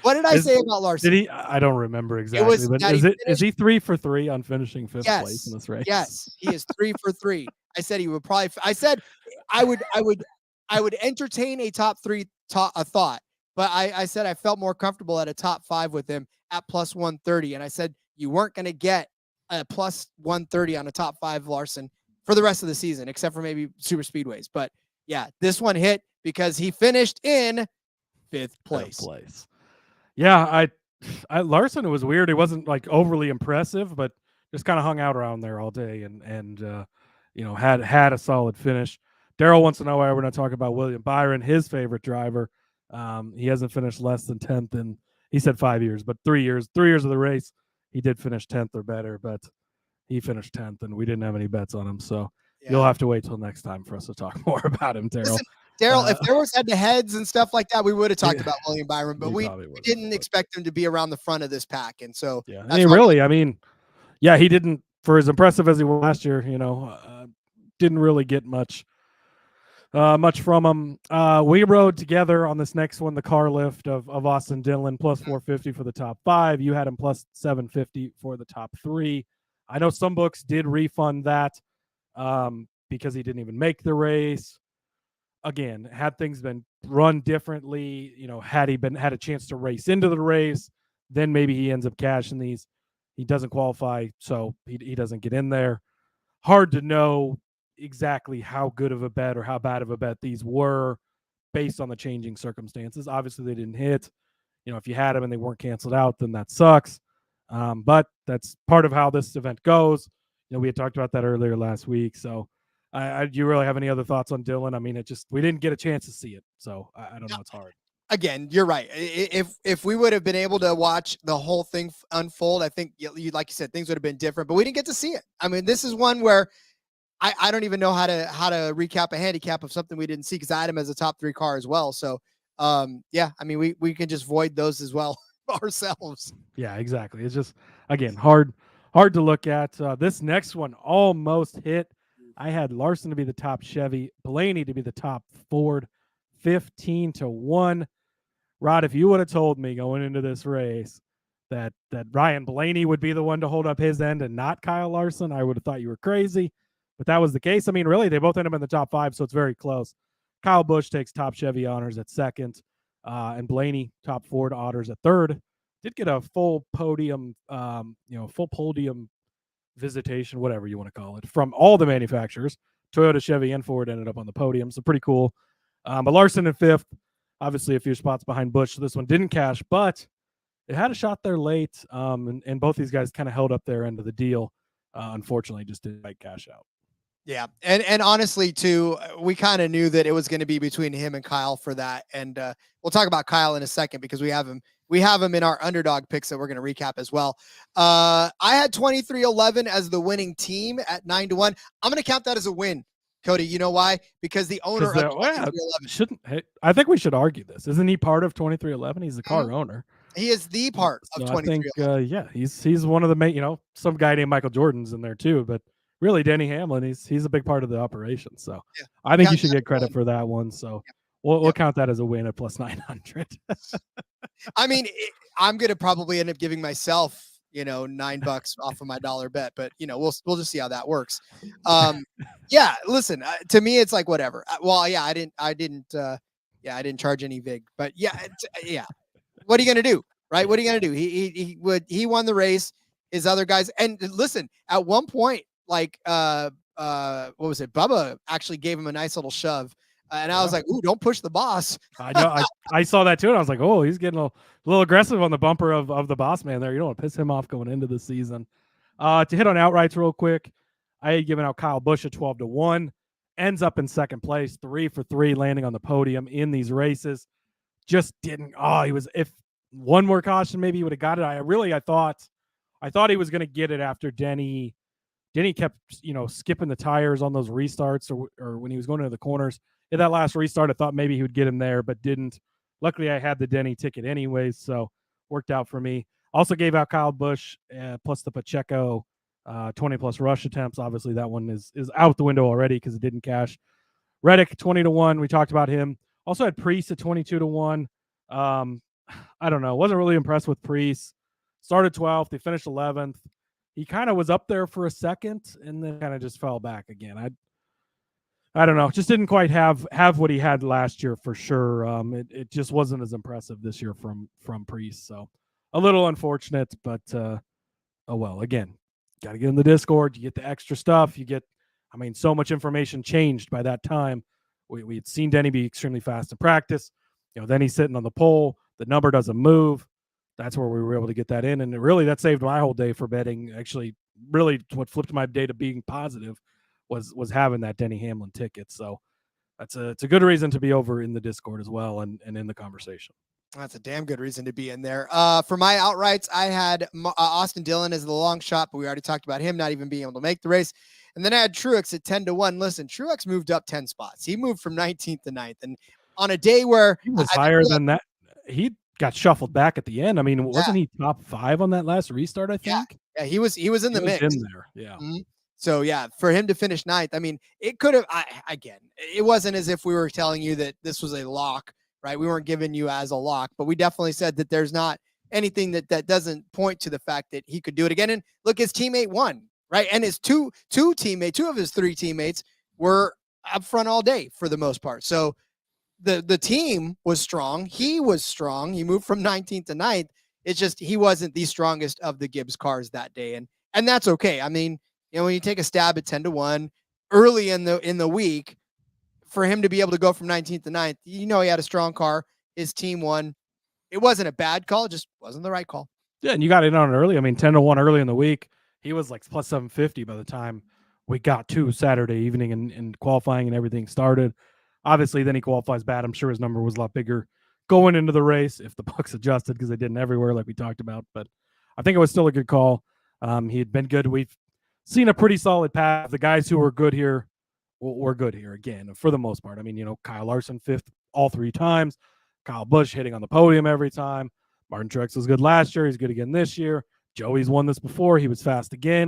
What did I say about Larson? Did he? I don't remember exactly, but is he 3 for 3 on finishing 5th place in this race? Yes, he is 3 for 3. I said he would probably. I said I would entertain a top 3 thought, but I said I felt more comfortable at a top 5 with him at plus 130, and I said you weren't going to get a plus 130 on a top 5 Larson for the rest of the season, except for maybe super speedways. But yeah, this one hit because he finished in 5th place. Yeah, I Larson, it was weird. It wasn't like overly impressive, but just kind of hung out around there all day and had a solid finish. Daryl wants to know why we're not talking about William Byron, his favorite driver. He hasn't finished less than 10th in, he said 5 years, but 3 years of the race, he did finish 10th or better, but he finished 10th and we didn't have any bets on him. So you'll have to wait till next time for us to talk more about him, Daryl. Daryl, if there was head-to-heads and stuff like that, we would have talked about William Byron, but we didn't expect him to be around the front of this pack. And so, yeah, he didn't, for as impressive as he was last year, didn't really get much from him. We rode together on this next one, the car lift of Austin Dillon, plus 450 for the top 5. You had him plus 750 for the top 3. I know some books did refund that because he didn't even make the race. Again, had things been run differently, had he had a chance to race into the race, then maybe he ends up cashing these. He doesn't qualify, so he doesn't get in there. Hard to know exactly how good of a bet or how bad of a bet these were based on the changing circumstances. Obviously, they didn't hit. If you had them and they weren't canceled out, then that sucks. But that's part of how this event goes. We had talked about that earlier last week, so do you really have any other thoughts on Dillon? I mean, we didn't get a chance to see it, so I don't know. It's hard. Again, you're right. If we would have been able to watch the whole thing unfold, I think, like you said, things would have been different. But we didn't get to see it. I mean, this is one where I don't even know how to recap a handicap of something we didn't see because I had him as a top 3 car as well. So, yeah, I mean, we can just void those as well ourselves. Yeah, exactly. It's just, again, hard to look at. This next one almost hit. I had Larson to be the top Chevy, Blaney to be the top Ford, 15-1. Rod, if you would have told me going into this race that Ryan Blaney would be the one to hold up his end and not Kyle Larson, I would have thought you were crazy. But that was the case. I mean, really, they both end up in the top 5, so it's very close. Kyle Busch takes top Chevy honors at 2nd, and Blaney top Ford honors at 3rd. Did get a full podium, visitation, whatever you want to call it, from all the manufacturers. Toyota, Chevy, and Ford ended up on the podium, so pretty cool. But Larson in 5th, obviously a few spots behind Busch, so this one didn't cash, but it had a shot there late, and both these guys kind of held up their end of the deal. Unfortunately, just didn't quite cash out. Yeah, and honestly, too, we kind of knew that it was going to be between him and Kyle for that, and we'll talk about Kyle in a second because we have him in our underdog picks that we're going to recap as well. I had 2311 as the winning team at 9-1. I'm going to count that as a win, Cody. You know why? Because the owner of 2311 I think we should argue this. Isn't he part of 2311? He's the car owner. He is the part of 2311. I think, he's one of the main. Some guy named Michael Jordan's in there too, but really, Denny Hamlin, he's a big part of the operation. So yeah, I think you should get credit for that one. So we'll count that as a win at plus 900. I mean, I'm going to probably end up giving myself, $9 off of my dollar bet, but we'll just see how that works. Yeah, listen, to me, it's like, whatever. Well, yeah, I didn't charge any vig, but yeah. What are you going to do? Right. What are you going to do? He won the race. His other guys. And listen, at one point, like, what was it? Bubba actually gave him a nice little shove. And I was like, ooh, don't push the boss. I know. I saw that too. And I was like, oh, he's getting a little aggressive on the bumper of the boss man there. You don't want to piss him off going into the season. To hit on outrights real quick, I had given out Kyle Busch at 12-1. Ends up in 2nd place, 3 for 3, landing on the podium in these races. Just didn't. If one more caution, maybe he would have got it. I thought he was going to get it after Denny kept, skipping the tires on those restarts or when he was going into the corners. in that last restart, I thought maybe he would get him there, but didn't. Luckily, I had the Denny ticket anyways, so worked out for me. Also gave out Kyle Busch plus the Pacheco 20-plus rush attempts. Obviously, that one is out the window already because it didn't cash. Reddick 20-1. We talked about him. Also had Priest at 22-1. I don't know. Wasn't really impressed with Priest. Started 12th. They finished 11th. He kind of was up there for a second and then kind of just fell back again. I don't know. Just didn't quite have what he had last year for sure. It just wasn't as impressive this year from Priest. So a little unfortunate, but oh well. Again, got to get in the Discord. You get the extra stuff. You get, so much information changed by that time. We had seen Denny be extremely fast in practice. Then he's sitting on the pole. The number doesn't move. That's where we were able to get that in. And really, that saved my whole day for betting. Actually, really what flipped my day to being positive was having that Denny Hamlin ticket. So it's a good reason to be over in the Discord as well and in the conversation. That's a damn good reason to be in there. For my outrights, I had Austin Dillon as the long shot, but we already talked about him not even being able to make the race. And then I had Truex at 10-1. Listen, Truex moved up 10 spots. He moved from 19th to 9th. And on a day where he was higher than that, he got shuffled back at the end. Wasn't he top 5 on that last restart, I think? Yeah, he was in the mix. In there, yeah. Mm-hmm. So, yeah, for him to finish 9th, it could have, again, it wasn't as if we were telling you that this was a lock, right? We weren't giving you as a lock, but we definitely said that there's not anything that doesn't point to the fact that he could do it again. And look, his teammate won, right? And his two of his 3 teammates were up front all day for the most part. So the team was strong. He was strong. He moved from 19th to 9th. It's just he wasn't the strongest of the Gibbs cars that day. And that's okay. When you take a stab at 10-1 early in the week, for him to be able to go from 19th to 9th, he had a strong car. His team won. It wasn't a bad call, just wasn't the right call. Yeah, and you got in on it early. 10-1 early in the week. He was like plus 750 by the time we got to Saturday evening and qualifying and everything started. Obviously, then he qualifies bad. I'm sure his number was a lot bigger going into the race if the books adjusted because they didn't everywhere like we talked about. But I think it was still a good call. He had been good. We've seen a pretty solid path. The guys who were good here were good here again for the most part. Kyle Larson 5th all 3 times. Kyle Busch hitting on the podium every time. Martin Truex was good last year. He's good again this year. Joey's won this before. He was fast again.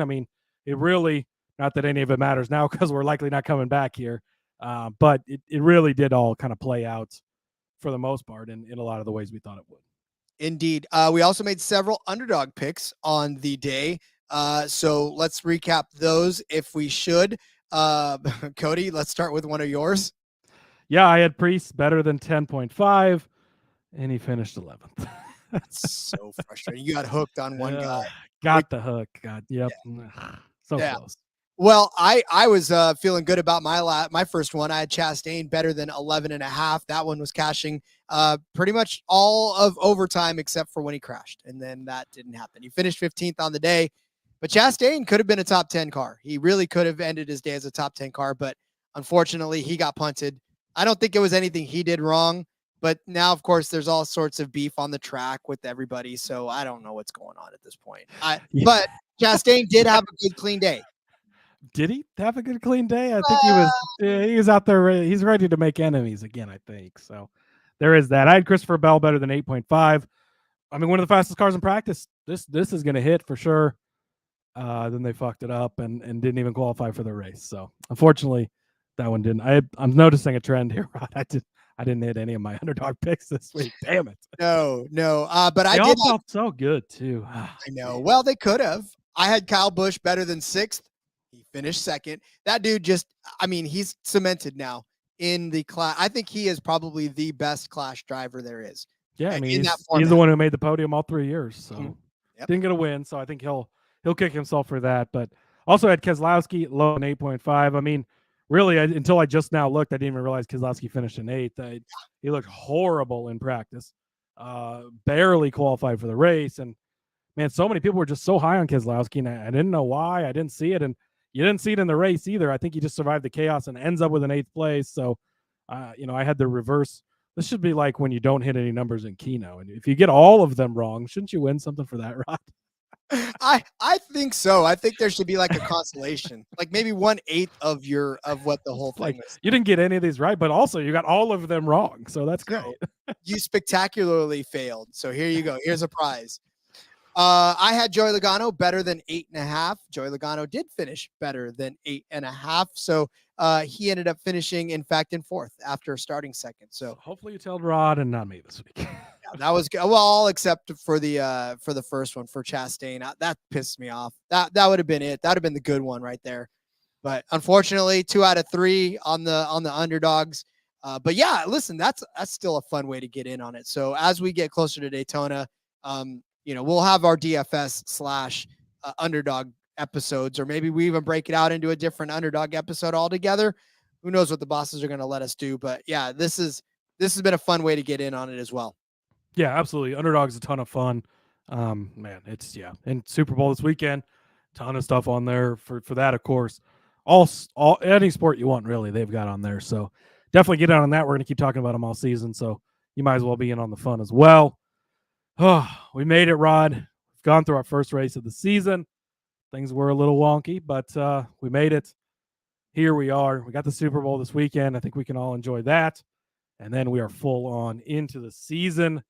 It really, not that any of it matters now because we're likely not coming back here. But it really did all kind of play out for the most part in a lot of the ways we thought it would. Indeed. We also made several underdog picks on the day. So let's recap those if we should. Cody, let's start with one of yours. Yeah, I had Priest better than 10.5, and he finished 11th. That's so frustrating. You got hooked on one guy. Got the hook. Yep. Yeah. So close. Well, I was feeling good about my first one. I had Chastain better than 11.5. That one was cashing pretty much all of overtime except for when he crashed, and then that didn't happen. He finished 15th on the day, but Chastain could have been a top 10 car. He really could have ended his day as a top 10 car, but unfortunately, he got punted. I don't think it was anything he did wrong, but now, of course, there's all sorts of beef on the track with everybody, so I don't know what's going on at this point. But Chastain did have a good, clean day. Did he have a good clean day? I think he was out there. He's ready to make enemies again, I think. So there is that. I had Christopher Bell better than 8.5. One of the fastest cars in practice. This is going to hit for sure. Then they fucked it up and didn't even qualify for the race. So unfortunately, that one didn't. I'm noticing a trend here, Rod. I didn't hit any of my underdog picks this week. Damn it. No. But they I all did felt so good too. I know. Well, they could have. I had Kyle Busch better than 6th. He finished 2nd. That dude he's cemented now in the class. I think he is probably the best Clash driver there is. Yeah, he's the one who made the podium all 3 years. So didn't get a win. So I think he'll kick himself for that. But also had Keselowski low in 8.5. Really, until I just now looked, I didn't even realize Keselowski finished in 8th. He looked horrible in practice. Barely qualified for the race. And man, so many people were just so high on Keselowski, and I didn't know why. I didn't see it. And you didn't see it in the race either. I think he just survived the chaos and ends up with an 8th place. So, I had the reverse. This should be like when you don't hit any numbers in Keno. And if you get all of them wrong, shouldn't you win something for that, Rod? I think so. I think there should be like a consolation, like maybe 1/8 of what the whole thing Like was. you didn't get any of these right, but also you got all of them wrong. So that's great. You spectacularly failed. So here you go. Here's a prize. I had Joey Logano better than 8.5. Joey Logano did finish better than 8.5. So he ended up finishing, in fact, in 4th after starting 2nd. So Hopefully you told Rod and not me this week. yeah, that was good. Well, all except for the first one for Chastain. That pissed me off. That would have been it. That would have been the good one right there. But unfortunately, 2 out of 3 on the underdogs. But yeah, listen, that's still a fun way to get in on it. So as we get closer to Daytona, we'll have our DFS / underdog episodes, or maybe we even break it out into a different underdog episode altogether. Who knows what the bosses are going to let us do? But yeah, this has been a fun way to get in on it as well. Yeah, absolutely. Underdog's a ton of fun. Man, and Super Bowl this weekend, ton of stuff on there for that, of course. All any sport you want, really, they've got on there. So definitely get on that. We're going to keep talking about them all season. So you might as well be in on the fun as well. Oh, we made it, Rod. We've gone through our first race of the season. Things were a little wonky, but we made it. Here we are. We got the Super Bowl this weekend. I think we can all enjoy that. And then we are full on into the season.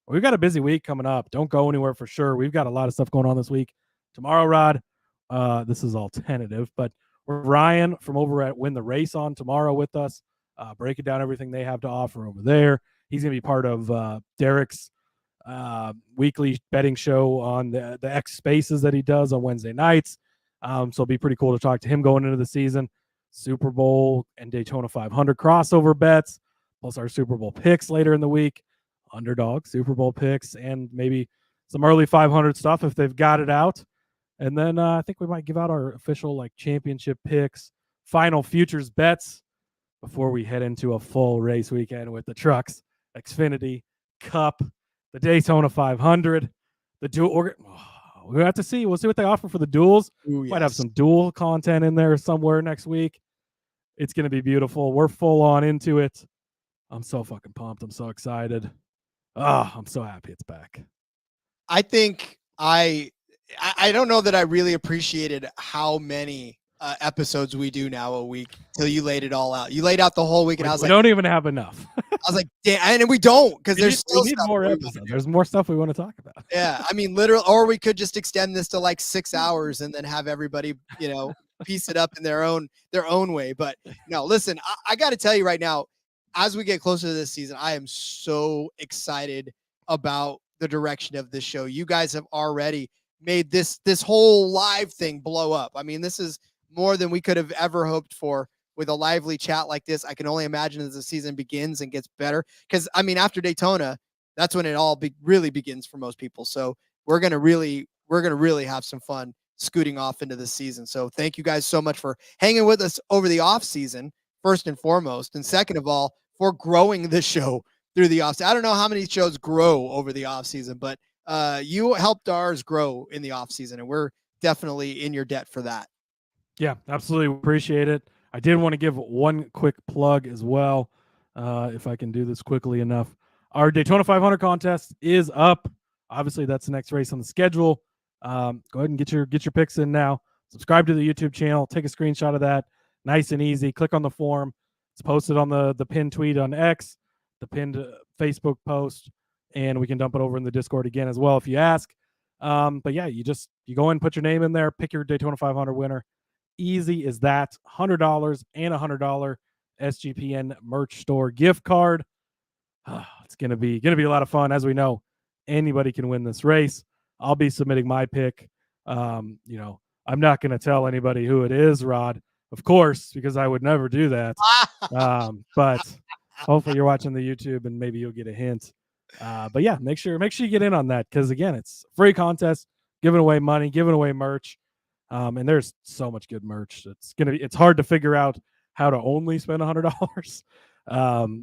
We've got a busy week coming up. Don't go anywhere for sure. We've got a lot of stuff going on this week. Tomorrow, Rod, this is all tentative, but we're Ryan from over at Win the Race on tomorrow with us, breaking down everything they have to offer over there. He's going to be part of Derek's weekly betting show on the X Spaces that he does on Wednesday nights. So it'll be pretty cool to talk to him going into the season. Super Bowl and Daytona 500 crossover bets, plus our Super Bowl picks later in the week. Underdog Super Bowl picks, and maybe some early 500 stuff if they've got it out. And then I think we might give out our official championship picks, final futures bets before we head into a full race weekend with the trucks, Xfinity, Cup, the Daytona 500, the dual. We'll have to see. We'll see what they offer for the duels. Ooh, yes. Might have some dual content in there somewhere next week. It's going to be beautiful. We're full on into it. I'm so fucking pumped. I'm so excited. Oh, I'm so happy it's back. I think I don't know that I really appreciated how many episodes we do now a week till you laid it all out. You laid out the whole week, and I was we like, don't even have enough. I was like, damn, and we don't, because there's still need stuff more we episodes. There's more stuff we want to talk about. Yeah, I mean, literally, or we could just extend this to like 6 hours and then have everybody, piece it up in their own way. But no, listen, I got to tell you right now, as we get closer to this season, I am so excited about the direction of this show. You guys have already made this whole live thing blow up. I mean, this is more than we could have ever hoped for with a lively chat like this. I can only imagine as the season begins and gets better, because I mean, after Daytona, that's when it all really begins for most people. So we're gonna really have some fun scooting off into this season. So thank you guys so much for hanging with us over the off season, first and foremost, and second of all, for growing the show through the off season. I don't know how many shows grow over the off season, but you helped ours grow in the off season, and we're definitely in your debt for that. Yeah, absolutely appreciate it. I did want to give one quick plug as well, if I can do this quickly enough. Our Daytona 500 contest is up. Obviously, that's the next race on the schedule. Go ahead and get your picks in now. Subscribe to the YouTube channel. Take a screenshot of that. Nice and easy. Click on the form. It's posted on the pinned tweet on X, the pinned Facebook post, and we can dump it over in the Discord again as well if you ask. But yeah, you go in, put your name in there, pick your Daytona 500 winner. Easy as that. $100 and $100 SGPN merch store gift card. It's gonna be a lot of fun. As we know, anybody can win this race. I'll be submitting my pick. I'm not gonna tell anybody who it is, Rod, of course, because I would never do that. But hopefully you're watching the YouTube and maybe you'll get a hint. But yeah, make sure you get in on that, because again, it's a free contest, giving away money, giving away merch. And there's so much good merch. It's hard to figure out how to only spend $100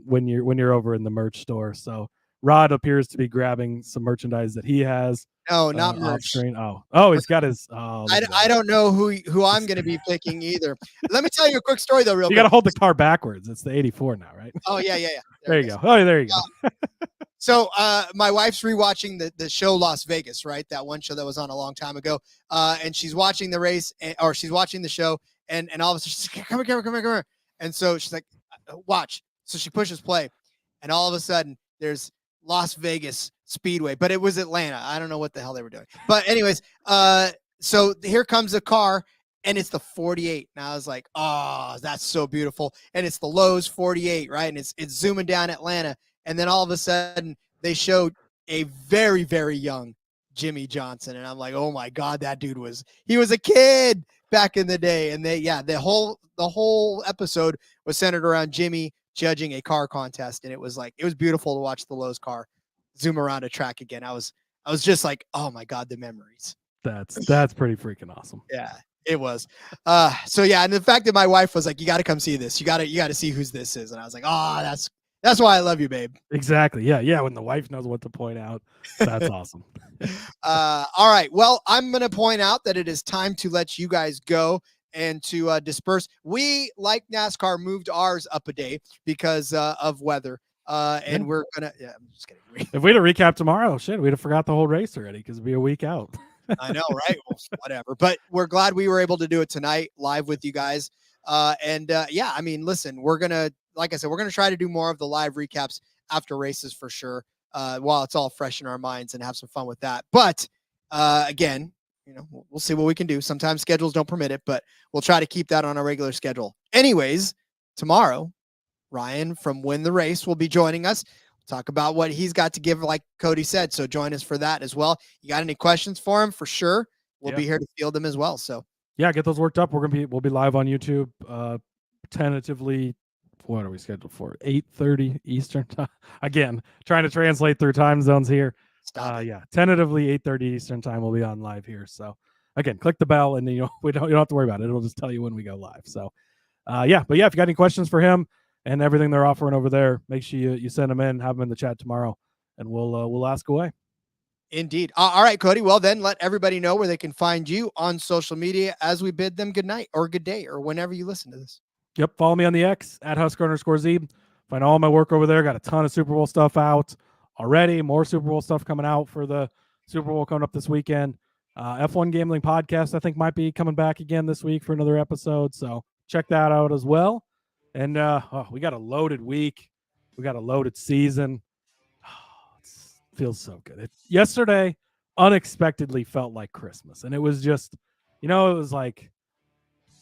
when you're over in the merch store. So Rod appears to be grabbing some merchandise that he has. No, not merch. Screen. Oh, he's got his. I don't know who I'm going to be picking either. Let me tell you a quick story though. You got to hold the car backwards. It's the 84 now, right? Oh yeah. There you go. Oh, there you go. So my wife's rewatching the show Las Vegas, right? That one show that was on a long time ago. And she's watching the race, or she's watching the show, and all of a sudden she's like, come here. And so she's like, watch. So she pushes play, and all of a sudden there's Las Vegas Speedway, but it was Atlanta. I don't know what the hell they were doing. But anyways, so here comes a car, and it's the 48. And I was like, oh, that's so beautiful. And it's the Lowe's 48, right? And it's zooming down Atlanta. And then all of a sudden they showed a very, very young Jimmy Johnson. And I'm like, oh my God, that dude he was a kid back in the day. And the whole episode was centered around Jimmy judging a car contest. And it was beautiful to watch the Lowe's car zoom around a track again. I was just like, oh my God, the memories. That's pretty freaking awesome. Yeah, it was. So yeah, and the fact that my wife was like, you got to come see this. You got to see whose this is. And I was like, oh, that's why I love you, babe. Exactly. Yeah. When the wife knows what to point out, that's awesome. All right. Well, I'm going to point out that it is time to let you guys go and to disperse. We, like NASCAR, moved ours up a day because of weather. And we're going to, I'm just kidding. If we'd have recapped tomorrow, we'd have forgot the whole race already because it'd be a week out. I know, right? Well, whatever. But we're glad we were able to do it tonight live with you guys. Yeah, I mean, listen, we're going to, like I said, we're going to try to do more of the live recaps after races for sure, while it's all fresh in our minds, and have some fun with that. But again, we'll see what we can do. Sometimes schedules don't permit it, but we'll try to keep that on our regular schedule. Anyways, tomorrow, Ryan from Win the Race will be joining us. Talk about what he's got to give, like Cody said. So join us for that as well. You got any questions for him? For sure, we'll be here to field them as well. So yeah, get those worked up. We'll be live on YouTube. Tentatively, what are we scheduled for? 8:30 Eastern time. Again, trying to translate through time zones here. Yeah, tentatively 8:30 Eastern time. We'll be on live here. So again, click the bell, and you don't have to worry about it. It'll just tell you when we go live. So but yeah, if you got any questions for him and everything they're offering over there, make sure you send them in, have them in the chat tomorrow, and we'll ask away. Indeed. All right, Cody. Well, then let everybody know where they can find you on social media as we bid them good night or good day or whenever you listen to this. Yep. Follow me on the X at Husker_Zeeb. Find all my work over there. Got a ton of Super Bowl stuff out already. More Super Bowl stuff coming out for the Super Bowl coming up this weekend. F1 Gambling Podcast, I think, might be coming back again this week for another episode. So check that out as well. And we got a loaded week. We got a loaded season. It feels so good. Yesterday unexpectedly felt like Christmas. And it was just, it was like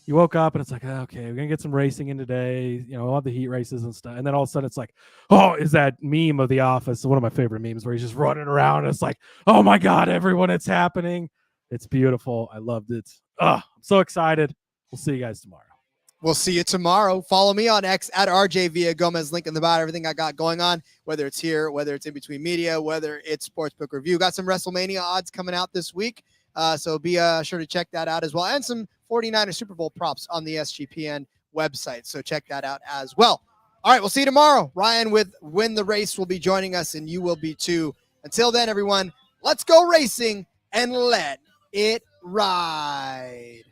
you woke up and it's like, okay, we're going to get some racing in today. We'll have the heat races and stuff. And then all of a sudden it's like, oh, is that meme of The Office? One of my favorite memes where he's just running around. And it's like, oh my God, everyone, it's happening. It's beautiful. I loved it. I'm so excited. We'll see you guys tomorrow. We'll see you tomorrow. Follow me on X at RJ Villagomez. Link in the bio. Everything I got going on, whether it's here, whether it's in between media, whether it's Sportsbook Review. Got some WrestleMania odds coming out this week. So be sure to check that out as well. And some 49er Super Bowl props on the SGPN website. So check that out as well. All right, we'll see you tomorrow. Ryan with Win the Race will be joining us, and you will be too. Until then, everyone, let's go racing and let it ride.